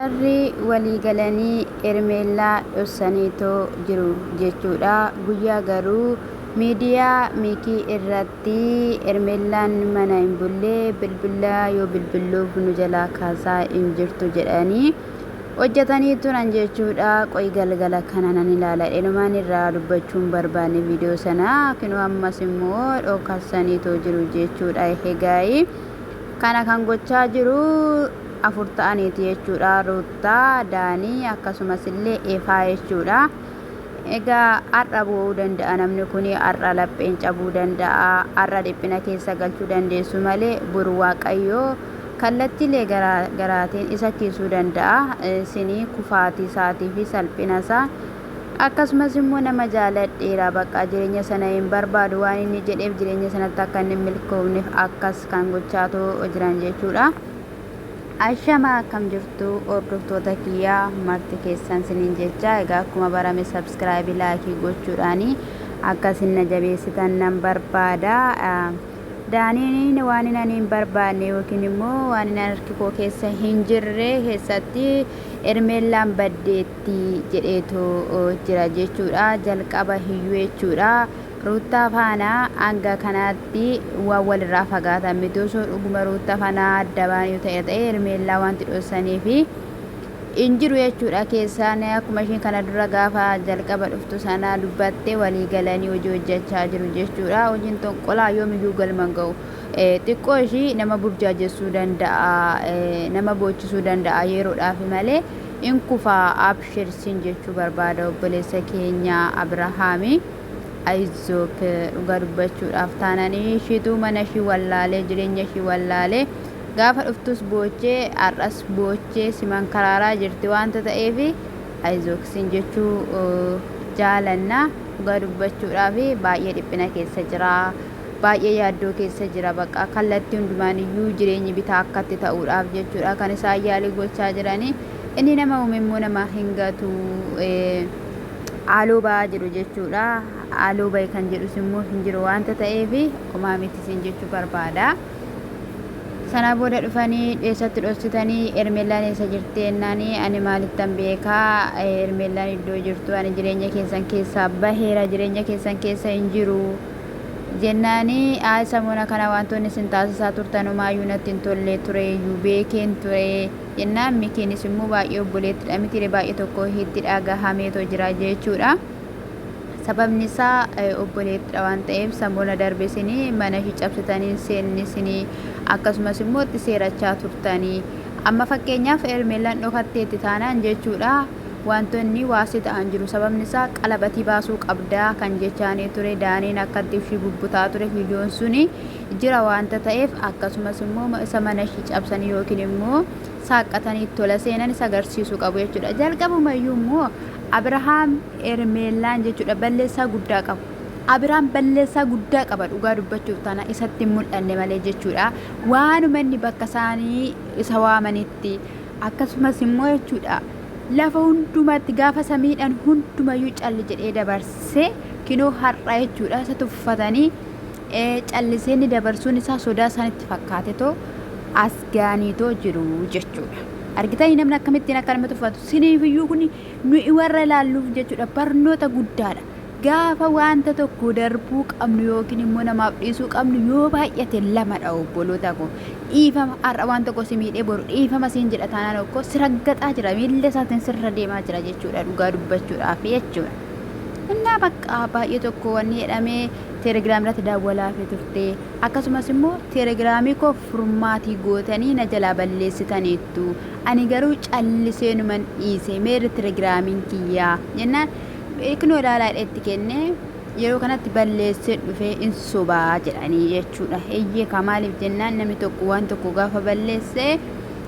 Jarri walii galanii Ermeellaa dhoksaniitoo jiru jechuudha. Guyyaa garuu miidiyaa Miikii irratti Ermeellaan mana hin bulle bilbila yoo bilbiluuf nu jalaa kaasaa hin jirtu jedhanii hojjetanii turan jechuudha. Qoy galgala kana nan ilaala dhumaan irraa dubbachuun barbaanne viidiyoo sana kinoo ammas immoo dhoksaniitoo jiru jechuudha. Egaa kana kan gochaa jiru afur ta'aniiti jechuudha. Ruutaa, Daanii akkasumas illee Efaa jechuudha. Egaa har'a bu'uu danda'a namni kun, har'a lapheen cabuu danda'a, har'a dhiphina keessa galchuu dandeessu malee buru Waaqayyoo kallattiilee garaatiin isa kiisuu danda'a. Isinii kufaatii isaatii fi salphina isaa akkasumas immoo nama jaaladheera bakka jireenya sana hin barbaadu waan inni jedheef jireenya sanatti akka inni milkoofneef akkas kan gochaatoo jiran jechuudha. Ashama akkam jirtu hordoftoota kiyyaa marti keessan siniin jecha. Egaa akkuma barame subscribe laayikii gochuudhaani akkasin na jabeessitan nan barbaada. Daaniin waan inni hin barbaanne yookiin immoo waan inni harki koo keessa hin jirre keessatti Ermeellaan baddeetti jedheetu jira jechuudha. Jalqaba hiyyuu jechuudha. Ruutaa faana hanga kanaatti waan walirraa fagaatan miti. Osoo dhuguma Ruutaa faana adda baanii ta'e Ermeellaa wanti dhoksanii fi hin jiru jechuudha. Keessaan akkuma ishiin kana dura gaafa jalqaba dhuftu sana dubbattee walii galanii hojii hojjechaa jiru jechuudha. Hojiin tonqolaa yoomiyyuu galma hin ga'u. Xiqqoo ishii nama burjaajessuu danda'a, nama boochisuu danda'a yeroodhaaf malee in kufaa abshirsiin jechuu barbaada obboleessa keenya Abrahaami. Aizook dhugaa dubbachuudhaaf taananii ishiitu mana ishii wallaalee jireenya ishii wallaalee gaafa dhuftus boochee har'as boochee siman karaaraa jirti waanta ta'eef aizook siin jechuu jaalanna. Dhugaa dubbachuudhaaf baay'ee dhiphina keessa jira, baay'ee yaaddoo keessa jira. Bakka kallattii hundumaaniyyuu jireenyi bitaa akkatti ta'uudhaaf jechuudha kan isaan yaalii gochaa jiranii. Inni nama uume immoo nama hin gatu. Haaloo ba'aa jiru jechuudha. Haaloo ba'e kan jedhus immoo hin jiru waanta ta'eef homaa miti siin jechuu barbaada. Sana booda dhufanii dheessatti dhoksitanii Ermeellaan eessa jirti jennaan ani maalittan beekaa, Ermeellaan iddoo jirtu ani jireenya keessan keessaa baheera, jireenya keessan keessa hin jiru jennaani. Samuuna kana wantoonni isin taasisaa turtan homaayyuu natti hin tolle ture iyyuu beekeen ture jennaan. Mikiinis immoo baay'ee obboleettidha miti baay'ee tokko hiitti dhagahameetoo jira jechuudha. Sababni isaa obboleettidha waan ta'eef samuuna darbe isinii mana ishii cabsitanii seenni isinii akkasumas immoo itti seerachaa turtanii. Amma fakkeenyaaf Ermeellaan dhokatteetti taanaan jechuudha wantoonni waasi ta'an jiru. Sababni isaa qalabatii baasuu qabdaa kan jechaanii ture. Daaniin akkatti ishii bubbutaa ture hiyyoon suni jira waanta ta'eef akkasumas immoo isa mana ishii cabsanii yookiin immoo saaqatanii tola seenan isa agarsiisuu qabu jechuudha. Jalqabumayyuu immoo Abrahaam Ermeellaan jechuudha balleessaa guddaa qabu. Abrahaam balleessaa guddaa qaba dhugaa dubbachuuf taana isatti hin mul'anne malee jechuudha. Waanuma inni bakka isaanii isa waamanitti akkasumas immoo jechuudha lafa hundumatti gaafa samiidhaan hundumayyuu calli jedhee dabarsee kinoo har'a jechuudha isa tuffatanii calliseenni dabarsuun isaa sodaa isaanitti fakkaatetoo as gaaniitoo jiru jechuudha. Argitanii namni akkamittiin akka nama tuffatu siniifiyyuu kun nuyi warra ilaalluuf jechuudha barnoota guddaadha. Gaafa wanta tokko darbuu qabnu yookiin immoo namaaf dhiisuu qabnu yoo baay'ate lamadha obboloota koo. Dhiifama har'a waan tokko si miidhee boru dhiifama siin jedha taanaan tokko siraggaxaa jira miilla isaatiin sirra deemaa jira jechuudha dhugaa dubbachuudhaaf jechuudha. Innaa bakka baay'ee tokko wanni jedhamee teelegiraam irratti daawwalaafii turte akkasumas immoo teelegiraamii koo furmaatii gootanii na jalaa balleessitaniittu ani garuu calliseenuman dhiise meerri teelegiraamiin kiyyaa jennaan. Kunoo ilaalaa itti kennee yeroo kanatti balleessee dhufee in sobaa jedhanii jechuudha. Eeyyee kamaaliif jennaan namni tokko waan tokko gaafa balleessee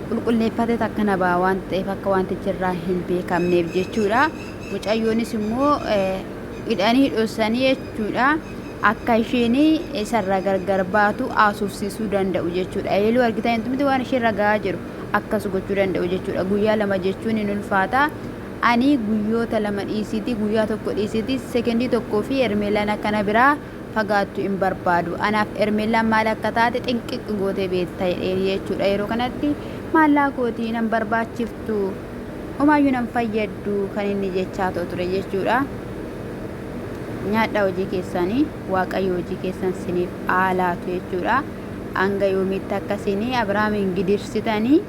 qulqulleeffatee akka nabaa waan ta'eef akka wantichi irraa hin beekamneef jechuudha. Mucayyoonis immoo hidhanii dhoksanii jechuudha akka isheen isarra gargar baatu haasofsiisuu danda'u jechuudha. Eeluu argitan intumti waan isheen ragaa jiru akkas gochuu danda'u jechuudha. Guyyaa lama jechuun hin ulfaata. Ani guyyoota lama dhiisiti guyyaa tokko dhiisiti sekendii tokkoo fi Ermeellaan akkana biraa fagaattu hin barbaadu. Anaaf Ermeellaan maal akka taate xinqiqqi gootee beektaa jechuudha. Yeroo kanatti maallaqootii nan barbaachiftu homaayyuu nan fayyaddu kan inni jechaa ture jechuudha. Nyaadha hojii keessanii waaqayyo hojii keessan siniif haalaatu jechuudha. Hanga yoomitti akkasiin Abrahaamin gidirsitanii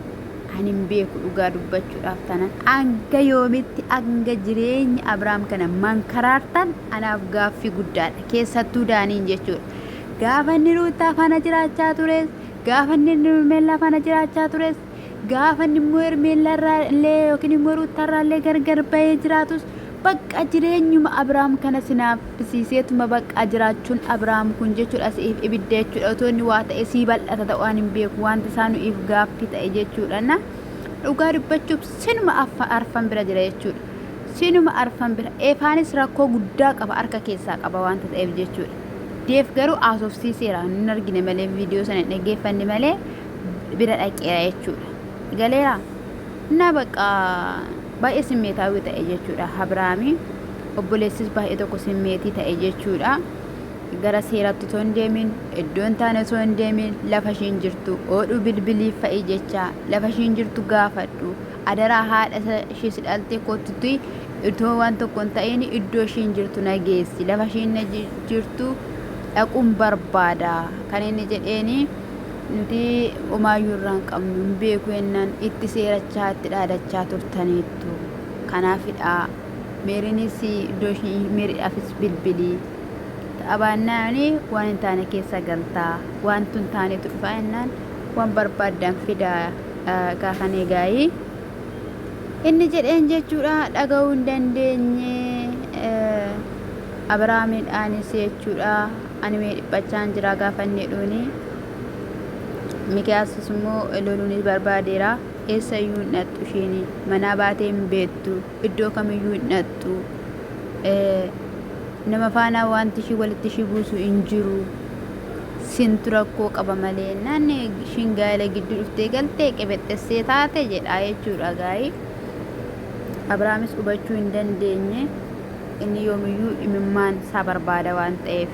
ani hin beeku dhugaa dubbachuudhaaf tanan hanga yoomitti hanga jireenya Abrahaam kana mankaraartan anaaf gaaffii guddaadha keessattuu daaniin jechuudha. Gaafa inni Ruutaa faana jiraachaa tures, gaafa inni Hermeellaa faana jiraachaa tures, gaafa inni immoo Hermeellaa illee yookiin immoo Ruutaa irraa illee gargar bahee jiraatus bakka jireenyuma Abrahaam kana sinaafisiiseetuma bakka jiraachuun Abrahaam kun jechuudha siif ibidda jechuudha. Otoo inni waa ta'e sii bal'ata ta'uu waan hin beeku wanta isaanuif gaaffii ta'e jechuudha. Na dhugaa dubbachuuf sinuma arfan bira jira jechuudha. Sinuma arfan bira eefaanis rakkoo guddaa qaba harka keessaa qaba wanta ta'eef jechuudha. Deef garuu asoofsiiseera hin argine malee viidiyoo sana dhaggeeffanne malee bira dhaqeera jechuudha. Galeera na bakka baay'ee simmeetaawii ta'e jechuudha. Abrahaami obboleessis baay'ee tokko simmeetii ta'e jechuudha. Gara seeratti osoo hin deemin iddoon taane osoo hin deemin lafa ishiin jirtu oodhuu bilbiliif fa'i jecha lafa ishiin jirtu gaafadhu adaraa haadha ishee sidhaltee kottutti itoo waan tokko hin ta'in iddoo ishiin jirtu nageessi lafa ishiin jirtu dhaquun barbaada kan inni jedheeni. Nuti homaayyuu irraa hin qabnu hin beeku jennaan itti seerachaa itti dhaadachaa turtaniittu. Kanaafidha meeriinis iddoo ishii meeriidhaafis bilbilii taphaannaan waan hin taane keessa galtaa wantu hin taanetu dhufa jennaan waan barbaaddan fidaa gaafa eegaayii inni jedheen jechuudha. Dhaga'uu hin dandeenye Abrahaamiidhaanis jechuudha. Ani mee dhiphachaan jira gaafa inni dhuuni. Mikiyaasis immoo loluunis barbaadeera. Eessayyuu hin dhattu isheen manaa baatee hin beektu iddoo kamiyyuu hin dhattu nama faana wanti ishii walitti ishii buusu hin jiru. Sintu rakkoo qaba malee naanne ishiin gaa'ela gidduu dhuftee galtee qebexxessee taate jedha jechuudha. Gaa'ii Abrahaamis hubachuu hin dandeenye inni yoomiyyuu imimmaan isaa barbaada waan ta'eef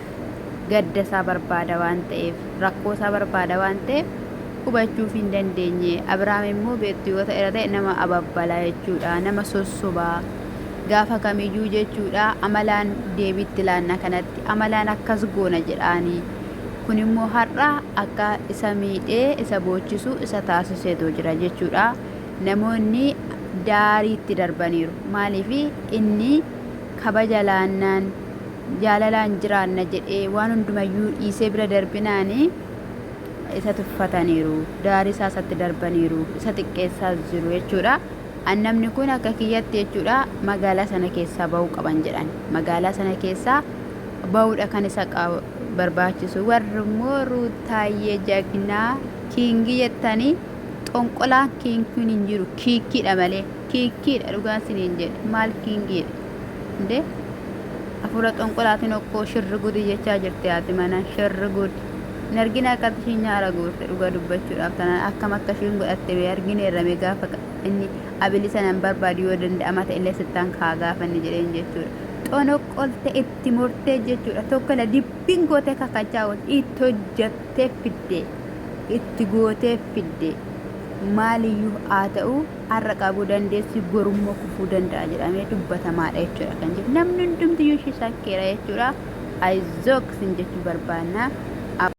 gadda isaa barbaada waan ta'eef rakkoo isaa barbaada waan ta'eef hubachuuf hin dandeenye. Abrahaam immoo beektu yoo ta'e irra ta'e nama ababbalaa jechuudha. Nama sossobaa gaafa kamiyyuu jechuudha. Amalaan deebiitti laanna kanatti amalaan akkas goona jedhaanii. Kun immoo har'a akka isa miidhee isa boochisu isa taasiseetu jira jechuudha. Namoonni daariitti darbaniiru. Maaliif inni kabaja laannaan jaalalaan jiraanna jedhee waan hundumayyuu dhiisee bira darbinaanii isa tuffataniiru. Daarii isaa isatti darbaniiru. Isa xiqqeessaa jiru jechuudha. Namni kun akka kiyyatti jechuudha magaalaa sana keessaa bahuu qaban jedhan. Magaalaa sana keessaa bahuudha kan isa barbaachisu. Warri immoo Ruutaayyee jagnaa kiingii jettanii xonqolaa kiinkiin hin jiru kiikkiidha malee kiikkiidha dhugaan siniin jedhe maal kiingiidha inde afura xonqolaatiin okkoo shirri gudi jechaa jirti haati mana shirri gudi nargina akkatti ishiin nyaara guurte dhugaa dubbachuudhaaf tanaan akkam akka ishiin godhatte argine irrame gaafa inni abilisa nan barbaadu yoo danda'ama ta'e illee sittaan kaa gaafa inni jedheen jechuudha. Xonoqqolte itti murtee jechuudha. Tokko la dibbiin gootee kakachaa itti hojjattee fidde itti gootee fidde maaliyyuu haa ta'u har'a qabuu dandeessi borummoo kufuu danda'a jedhamee dubbatamaadha jechuudha. Kan jiru namni hundumtiyyuu ishee sakkeera jechuudha. Aizook sin jechuu barbaanna.